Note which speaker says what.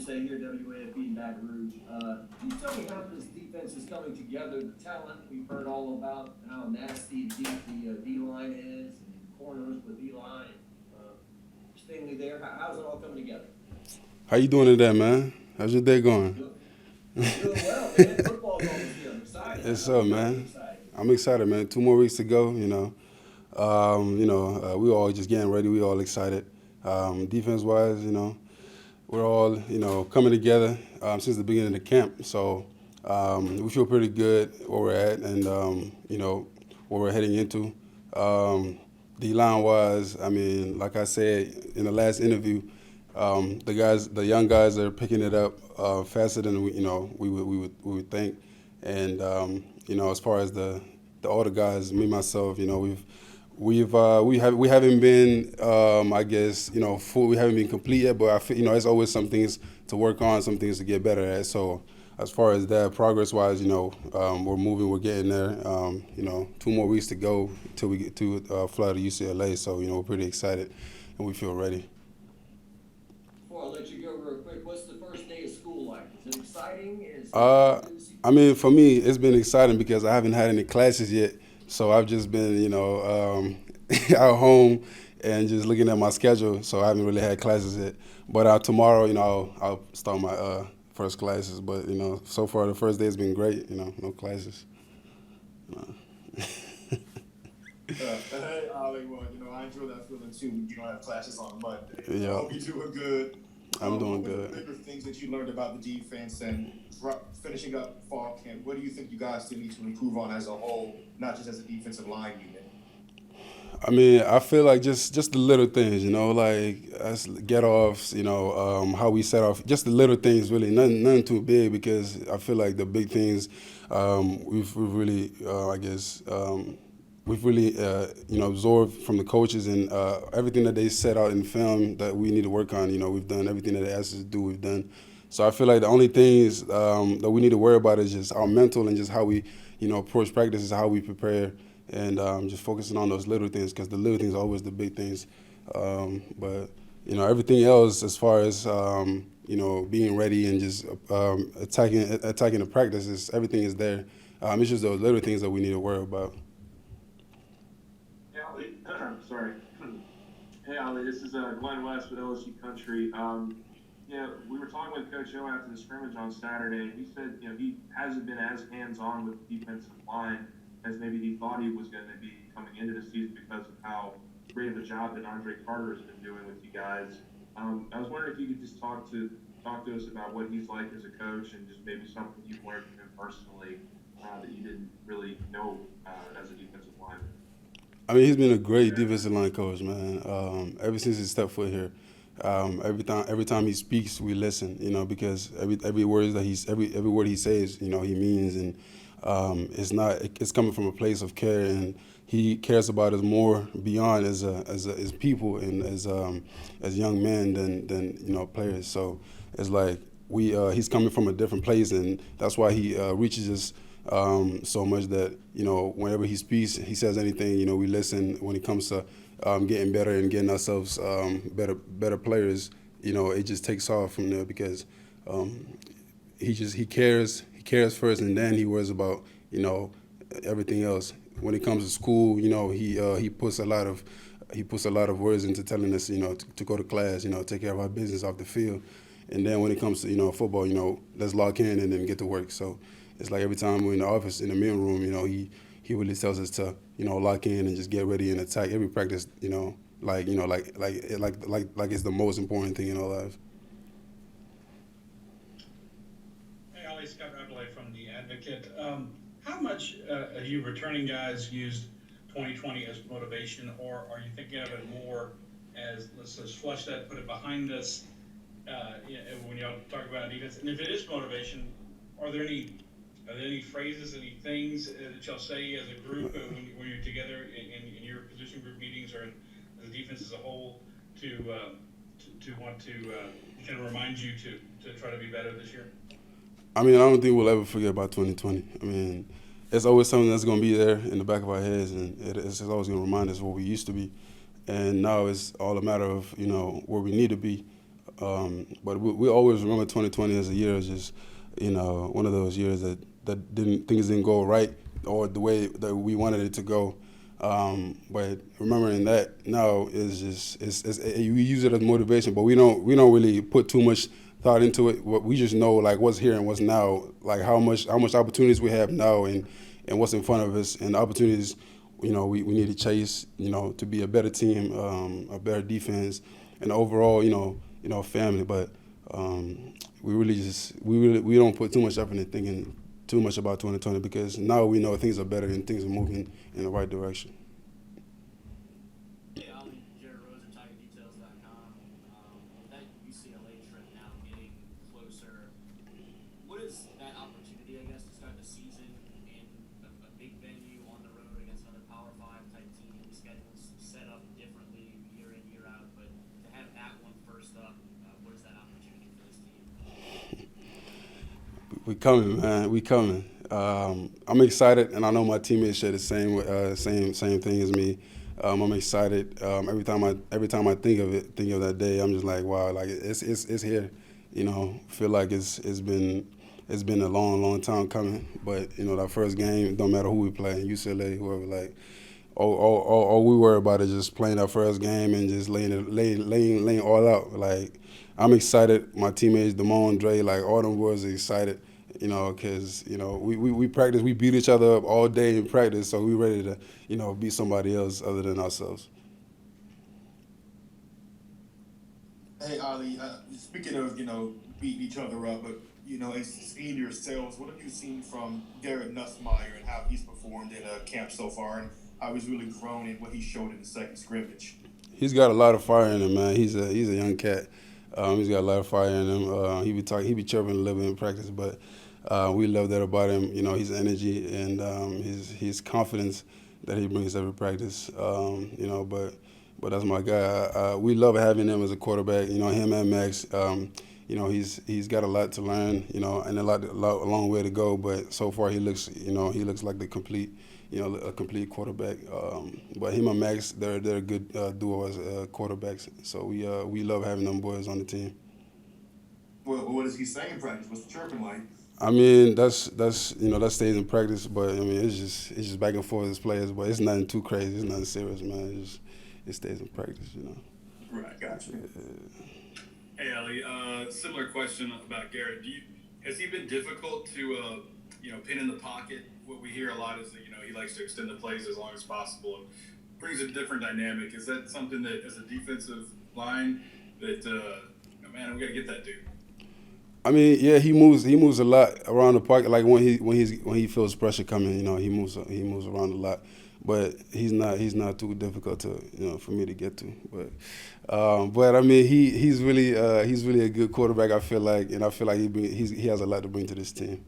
Speaker 1: say here, WAFB in Baton Rouge. Can you tell me how this defense is coming together? The talent we've heard all about, how nasty the D line is, and corners with D line. Stingley there. How's it all coming together?
Speaker 2: How you doing today, man? How's your day going?
Speaker 1: Doing well, man. Football's almost here. I'm excited.
Speaker 2: Yes,
Speaker 1: I know
Speaker 2: sir,
Speaker 1: you're really
Speaker 2: man.
Speaker 1: excited.
Speaker 2: I'm excited, man. 2 more weeks to go. We all just getting ready. We all excited. Defense wise, we're all coming together since the beginning of the camp. So we feel pretty good where we're at, and what we're heading into. D line wise, I mean, like I said in the last interview, the young guys are picking it up faster than we would think, and as far as the older guys, me myself, we haven't been I guess full, we haven't been complete yet, but I feel there's always some things to work on, some things to get better at. So as far as that progress wise, we're moving, we're getting there. 2 more weeks to go till we get to fly to UCLA. So we're pretty excited and we feel ready.
Speaker 1: Before I let you go real quick, what's the first day of school like? Is it exciting?
Speaker 2: I mean, for me, it's been exciting because I haven't had any classes yet. So I've just been, at home and just looking at my schedule. So I haven't really had classes yet. But tomorrow, I'll start my first classes. But so far the first day has been great. No classes.
Speaker 3: Hey, Ali, well, I enjoy that feeling too. You don't have classes on Monday. I
Speaker 2: Yeah,
Speaker 3: hope you're doing good.
Speaker 2: I'm doing
Speaker 3: What were the
Speaker 2: good.
Speaker 3: bigger things that you learned about the defense and finishing up fall camp? What do you think you guys still need to improve on as a whole, not just as a defensive line unit?
Speaker 2: I mean, I feel like just the little things, like us get offs, how we set off, just the little things, really, nothing too big, because I feel like the big things, we've really, I guess, we've really, absorbed from the coaches, and everything that they set out in film that we need to work on. We've done everything that they asked us to do. We've done. So I feel like the only things that we need to worry about is just our mental and just how we, approach practices, how we prepare, and just focusing on those little things, because the little things are always the big things. But everything else, as far as being ready and just attacking the practices, everything is there. It's just those little things that we need to worry about.
Speaker 4: Hey, Ali. Sorry. Hey, Ali. This is Glenn West with LSU Country. We were talking with Coach O after the scrimmage on Saturday. He said, he hasn't been as hands-on with the defensive line as maybe he thought he was going to be coming into the season because of how great of a job that Andre Carter has been doing with you guys. I was wondering if you could just talk to us about what he's like as a coach, and just maybe something you've learned from him personally that you didn't really know as a defensive lineman.
Speaker 2: I mean, he's been a great defensive line coach, man. Ever since he stepped foot here, every time he speaks, we listen. Because every word he says, he means, and it's coming from a place of care, and he cares about us more beyond as people and as young men than players. So it's like he's coming from a different place, and that's why he reaches us so much that whenever he speaks, he says anything, we listen. When it comes to getting better and getting ourselves better players, it just takes off from there, because he cares first, and then he worries about everything else. When it comes to school, he puts a lot of words into telling us to go to class, take care of our business off the field. And then when it comes to football, let's lock in and then get to work. So it's like every time we're in the office, in the meeting room, he really tells us to lock in and just get ready and attack every practice, like it's the most important thing in our lives.
Speaker 5: Hey, Ali, Scott Rabelais from The Advocate. How much have you returning guys used 2020 as motivation, or are you thinking of it more as, let's just flush that, put it behind us, when you talk about defense? And if it is motivation, are there any phrases, any things that y'all say as a group when you're together in your position group meetings, or as a defense as a whole, to want to kind of remind you to try to be better this year?
Speaker 2: I mean, I don't think we'll ever forget about 2020. I mean, it's always something that's going to be there in the back of our heads, and it's always going to remind us what we used to be. And now it's all a matter of, where we need to be. But we always remember 2020 as a year as just, one of those years that things didn't go right or the way that we wanted it to go. But remembering that now is just we use it as motivation, but we don't really put too much thought into it. We just know like what's here and what's now, like how much opportunities we have now and what's in front of us and the opportunities we need to chase, to be a better team, a better defense, and overall, family. But we don't put too much effort in thinking too much about 2020 because now we know things are better and things are moving in the right direction.
Speaker 6: Hey, Ali, Jared Rosen, TigerDetails.com. With that UCLA trip now getting closer, what is that opportunity, I guess, to start the season in a big venue on the road against another Power 5 type team? The schedule's set up differently year in, year out, but to have that one first up, what is that opportunity for this team?
Speaker 2: We coming, man. We coming. I'm excited, and I know my teammates share the same thing as me. I'm excited. Every time I think of that day, I'm just like, wow, like it's here. Feel like it's been a long time coming. But that first game, don't matter who we play, UCLA, whoever, like. All we worry about is just playing our first game and just laying all out. Like, I'm excited. My teammates, Damone, Dre, like all them boys are excited. Because we practice, we beat each other up all day in practice, so we ready to beat somebody else other than ourselves.
Speaker 3: Hey, Ali, speaking of, beating each other up, but, and seeing yourselves, what have you seen from Garrett Nussmeier and how he's performed in camp so far, and how he's really grown in what he showed in the second scrimmage?
Speaker 2: He's got a lot of fire in him, man. He's a young cat. He's got a lot of fire in him. He be chirping a little bit in practice, but we love that about him. His energy and his confidence that he brings every practice. But that's my guy. We love having him as a quarterback. Him and Max. He's got a lot to learn. And a long way to go. But so far he looks like the complete. A complete quarterback. But him and Max, they're a good duo as quarterbacks. So we love having them boys on the team.
Speaker 3: Well, what does he say in practice? What's the chirping like?
Speaker 2: I mean, that stays in practice, but I mean, it's just back and forth as players, but it's nothing too crazy. It's nothing serious, man. It stays in practice,
Speaker 3: Right, gotcha.
Speaker 7: Hey, Ali, similar question about Garrett. Has he been difficult to, pin in the pocket? What we hear a lot is that, he likes to extend the plays as long as possible and brings a different dynamic. Is that something that, as a defensive line, that, man, we got to get that dude?
Speaker 2: I mean, yeah, he moves a lot around the pocket. Like when he feels pressure coming, he moves around a lot. But he's not too difficult to for me to get to. But I mean he's really a good quarterback. I feel like he has a lot to bring to this team.